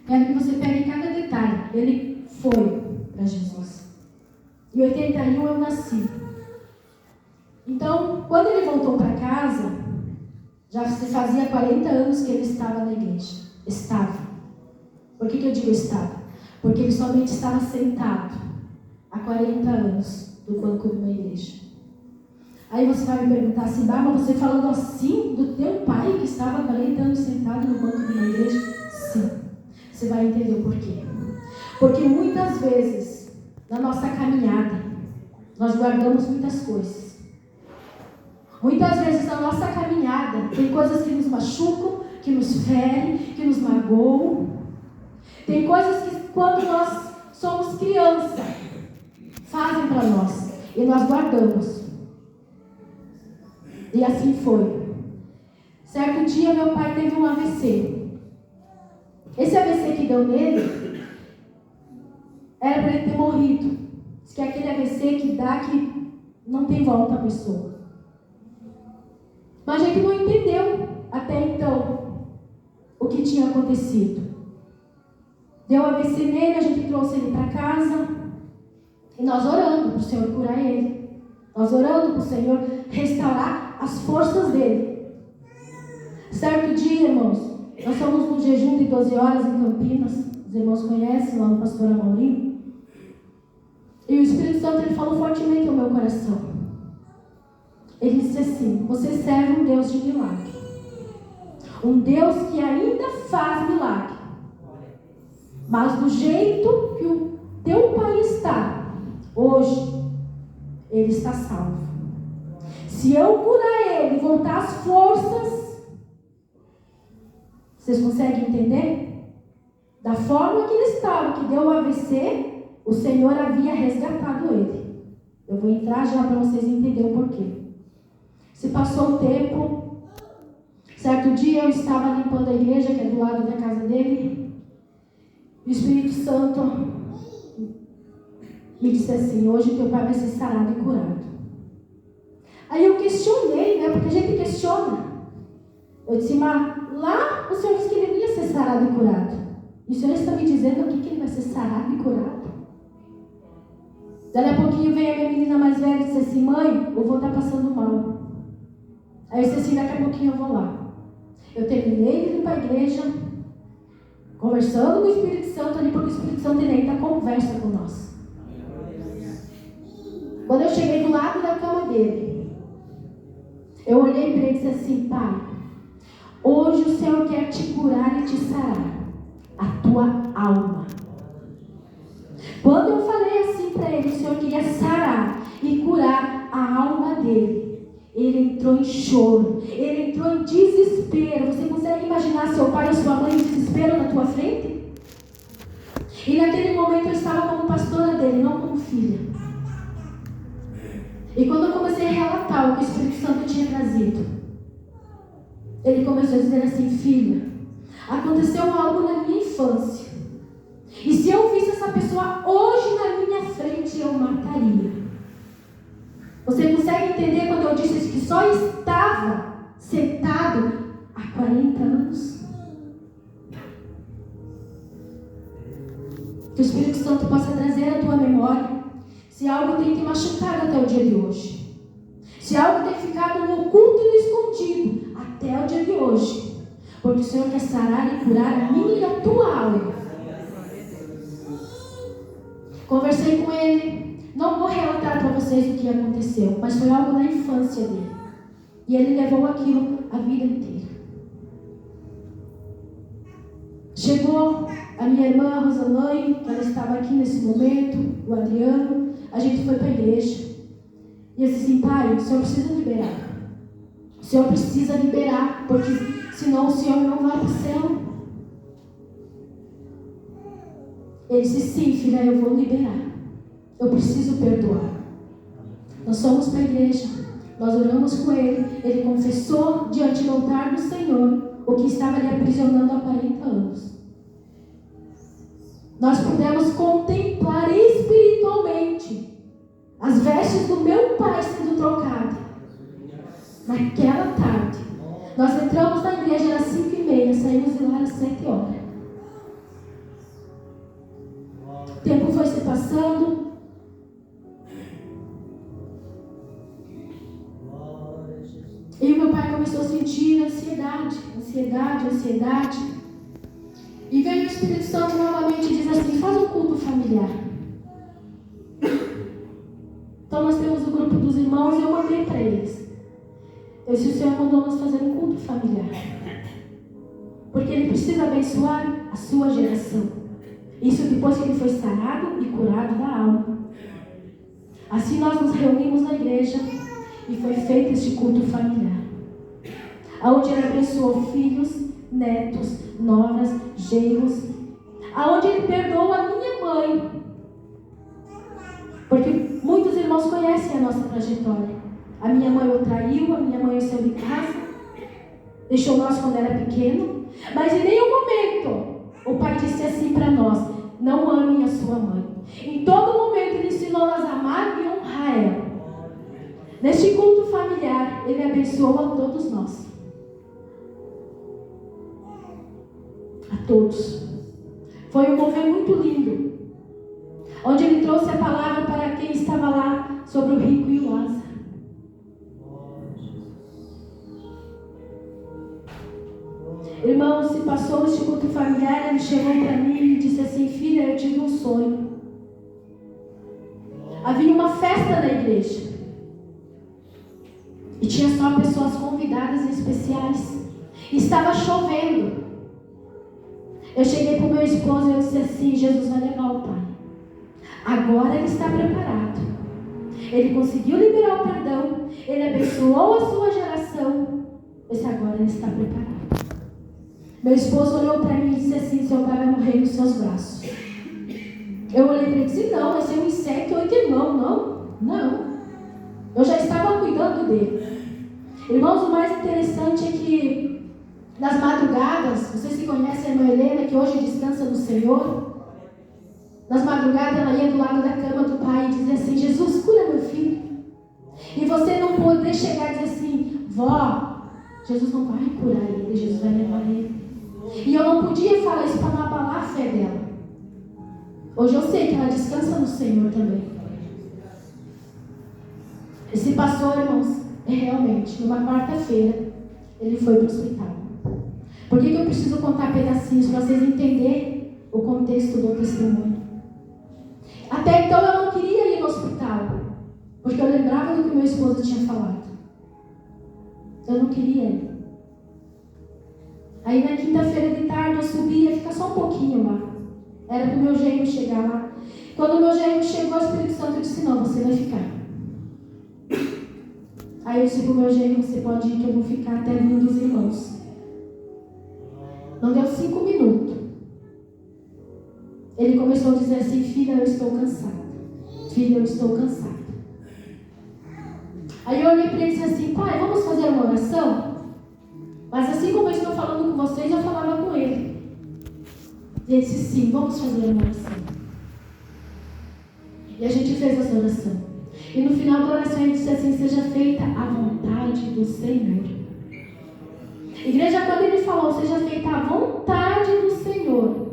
Quero que você pegue cada detalhe. Ele foi para Jesus. Em 81 eu nasci. Então, quando ele voltou para casa, já se fazia 40 anos que ele estava na igreja. Estava. Por que eu digo estava? Porque ele somente estava sentado há 40 anos no banco de uma igreja. Aí você vai me perguntar assim, mas você falando assim do teu pai que estava há 40 anos sentado no banco de uma igreja? Sim. Você vai entender o porquê. Porque muitas vezes, na nossa caminhada, nós guardamos muitas coisas. Muitas vezes na nossa caminhada tem coisas que nos machucam, que nos ferem, que nos magoam. Tem coisas que quando nós somos criança, fazem para nós e nós guardamos. E assim foi. Certo dia meu pai teve um AVC. Esse AVC que deu nele era para ele ter morrido. Diz que é aquele AVC que dá que não tem volta a pessoa. Mas a gente não entendeu até então o que tinha acontecido. Deu AVC nele, a gente trouxe ele para casa e nós orando para o Senhor curar ele. Nós orando para o Senhor restaurar as forças dele. Certo dia, irmãos, nós fomos no jejum de 12 horas em Campinas. Os irmãos conhecem lá no pastor Amaury. E o Espírito Santo ele falou fortemente ao meu coração. Ele disse assim: você serve um Deus de milagre. Um Deus que ainda faz milagre. Mas do jeito que o teu pai está, hoje, ele está salvo. Se eu curar ele e voltar às forças, vocês conseguem entender? Da forma que ele estava, que deu o AVC, o Senhor havia resgatado ele. Eu vou entrar já para vocês entenderem o porquê. Se passou o tempo, certo dia eu estava limpando a igreja, que é do lado da casa dele, e o Espírito Santo me disse assim: hoje teu pai vai ser sarado e curado. Aí eu questionei, né? Porque a gente questiona. Eu disse, mas lá o Senhor disse que ele ia ser sarado e curado. E o Senhor está me dizendo aqui que ele vai ser sarado e curado. Daí a pouquinho veio a minha menina mais velha e disse assim: mãe, eu vou estar passando mal. Aí eu disse assim: daqui a pouquinho eu vou lá. Eu terminei de ir para a igreja, conversando com o Espírito Santo ali, porque o Espírito Santo ele ainda conversa com nós. Quando eu cheguei do lado da cama dele, eu olhei para ele e disse assim: pai, hoje o Senhor quer te curar e te sarar a tua alma. Quando eu falei assim para ele, o Senhor queria sarar e curar a alma dele, ele entrou em choro, ele entrou em desespero. Você consegue imaginar seu pai ou sua mãe em desespero na tua frente? E naquele momento eu estava como pastora dele, não como filha. E quando eu comecei a relatar o que o Espírito Santo tinha trazido, ele começou a dizer assim: filha, aconteceu algo na minha infância, e se eu visse essa pessoa hoje na minha frente, eu mataria. Você consegue entender quando eu disse que só estava sentado há 40 anos? Que o Espírito Santo possa trazer à tua memória se algo tem te machucado até o dia de hoje, se algo tem ficado no oculto e no escondido até o dia de hoje, porque o Senhor quer sarar e curar a minha e a tua alma. Conversei com ele, não vou relatar para vocês o que aconteceu, mas foi algo na infância dele, e ele levou aquilo a vida inteira. Chegou a minha irmã Rosalaine, que ela estava aqui nesse momento, o Adriano. A gente foi para a igreja. E eu disse assim: pai, o senhor precisa liberar. O senhor precisa liberar, porque senão o senhor não vai para o céu. Ele disse: sim, filha, eu vou liberar. Eu preciso perdoar. Nós fomos para a igreja, nós oramos com ele. Ele confessou diante do altar do Senhor o que estava lhe aprisionando há 40 anos. Nós pudemos contemplar espiritualmente as vestes do meu pai sendo trocadas. Naquela tarde, nós entramos na igreja às 5h30, saímos de lá às 7 horas. tempo foi se passando. E o meu pai começou a sentir ansiedade. E veio o Espírito Santo novamente e diz assim: faz um culto familiar. Então nós temos o grupo dos irmãos e eu mandei para eles. Eu disse: o Senhor mandou nós fazer um culto familiar. Porque Ele precisa abençoar a sua geração. Isso depois que Ele foi sarado e curado da alma. Assim nós nos reunimos na igreja e foi feito este culto familiar. Onde Ele abençoou filhos, netos, noras, genros. Aonde Ele perdoou a minha mãe. Porque muitos irmãos conhecem a nossa trajetória. A minha mãe o traiu, a minha mãe o saiu de casa, deixou nós quando era pequeno. Mas em nenhum momento o pai disse assim para nós: não amem a sua mãe. Em todo momento Ele ensinou nós a amar e honrar ela. Neste culto familiar, Ele abençoou a todos nós. A todos. Foi um mover muito lindo, onde Ele trouxe a palavra para quem estava lá sobre o rico e o Lázaro. Irmão, se passou este culto familiar, Ele chegou para mim e disse assim: filha, eu tive um sonho. Havia uma festa na igreja e tinha só pessoas convidadas especiais. Estava chovendo. Eu cheguei para o meu esposo e eu disse assim: Jesus vai levar o pai. Agora ele está preparado. Ele conseguiu liberar o perdão. Ele abençoou a sua geração. Eu disse: agora ele está preparado. Meu esposo olhou para mim e disse assim: seu pai vai morrer nos seus braços. Eu olhei para ele e disse: não, vai ser um inseto, 8 irmãos. Não. Eu já estava cuidando dele. Irmãos, o mais interessante é que nas madrugadas, vocês que conhecem a irmã Helena, que hoje descansa no Senhor, nas madrugadas ela ia do lado da cama do pai e dizia assim: Jesus, cura meu filho. E você não poder chegar e dizer assim: vó, Jesus não vai curar ele, Jesus vai levar ele. E eu não podia falar isso para não abalar a fé dela. Hoje eu sei que ela descansa no Senhor também. Esse pastor, irmãos, realmente, numa quarta-feira, ele foi para o hospital. Por que eu preciso contar pedacinhos para vocês entenderem o contexto do testemunho? Até então eu não queria ir no hospital, porque eu lembrava do que meu esposo tinha falado. Eu não queria ir. Aí na quinta-feira de tarde eu subi, ia ficar só um pouquinho lá. Era para o meu genro chegar lá. Quando o meu genro chegou, o Espírito Santo disse: não, você vai ficar. Aí eu disse para o meu genro: você pode ir que eu vou ficar até vir dos irmãos. Não deu 5 minutos. Ele começou a dizer assim: filha, eu estou cansado. Filha, eu estou cansado. Aí eu olhei para ele e disse assim: pai, vamos fazer uma oração? Mas assim como eu estou falando com vocês, eu falava com ele. E ele disse: sim, vamos fazer uma oração. E a gente fez essa oração. E no final da oração ele disse assim: seja feita a vontade do Senhor. Igreja, quando ele falou seja feita a vontade do Senhor,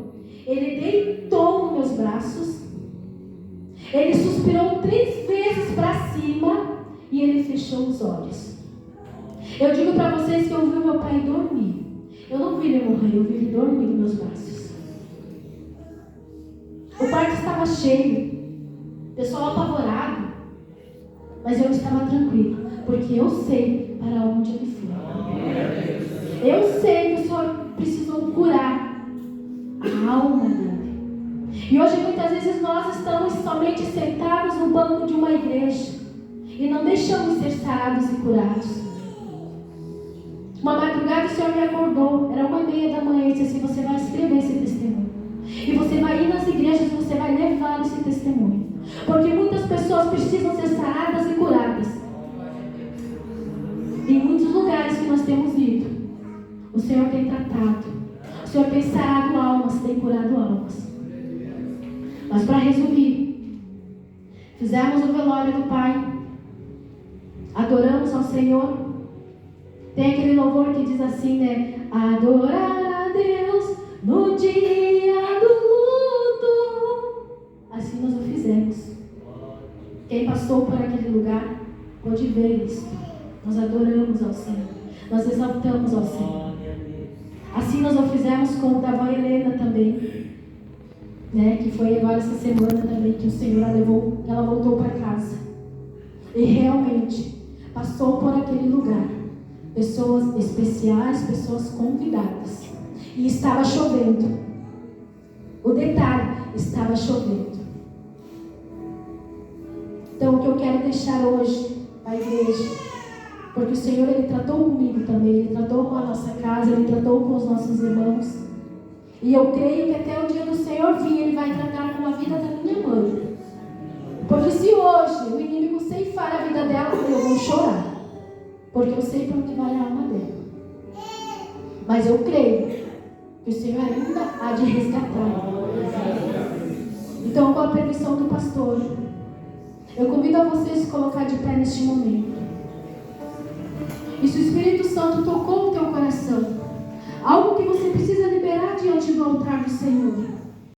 ele deitou nos meus braços, ele suspirou 3 vezes para cima e ele fechou os olhos. Eu digo para vocês que eu vi meu pai dormir. Eu não vi ele morrer, eu vi ele dormir nos meus braços. O quarto estava cheio, pessoal apavorado, mas eu estava tranquilo, porque eu sei para onde ele foi. Eu sei que o Senhor precisou curar a alma dele. E hoje muitas vezes nós estamos somente sentados no banco de uma igreja e não deixamos ser sarados e curados. Uma madrugada o Senhor me acordou, era 1h30 da manhã, e disse assim: você vai escrever esse testemunho. E você vai ir nas igrejas e você vai levar esse testemunho. Porque muitas pessoas precisam ser saradas e curadas. Em muitos lugares que nós temos ido, o Senhor tem tratado. O Senhor tem sarado almas, tem curado almas. Mas para resumir, fizemos o velório do pai, adoramos ao Senhor. Tem aquele louvor que diz assim, né? Adorar a Deus no dia do luto. ó Senhor. Nós exaltamos, ó Senhor. Assim nós o fizemos com a avó Helena também, né? Que foi agora essa semana também que o Senhor a levou, ela voltou para casa. E realmente passou por aquele lugar. Pessoas especiais, pessoas convidadas. E estava chovendo. O detalhe, estava chovendo. Então o que eu quero deixar hoje à igreja, porque o Senhor, Ele tratou comigo também, Ele tratou com a nossa casa, Ele tratou com os nossos irmãos. E eu creio que até o dia do Senhor vir, Ele vai tratar com a vida da minha mãe. Porque se hoje o inimigo ceifar a vida dela, eu vou chorar. Porque eu sei para onde vai a alma dela. Mas eu creio que o Senhor ainda há de resgatar. Então, com a permissão do pastor, eu convido a vocês a se colocar de pé neste momento. E se o Espírito Santo tocou o teu coração, algo que você precisa liberar diante do altar do Senhor,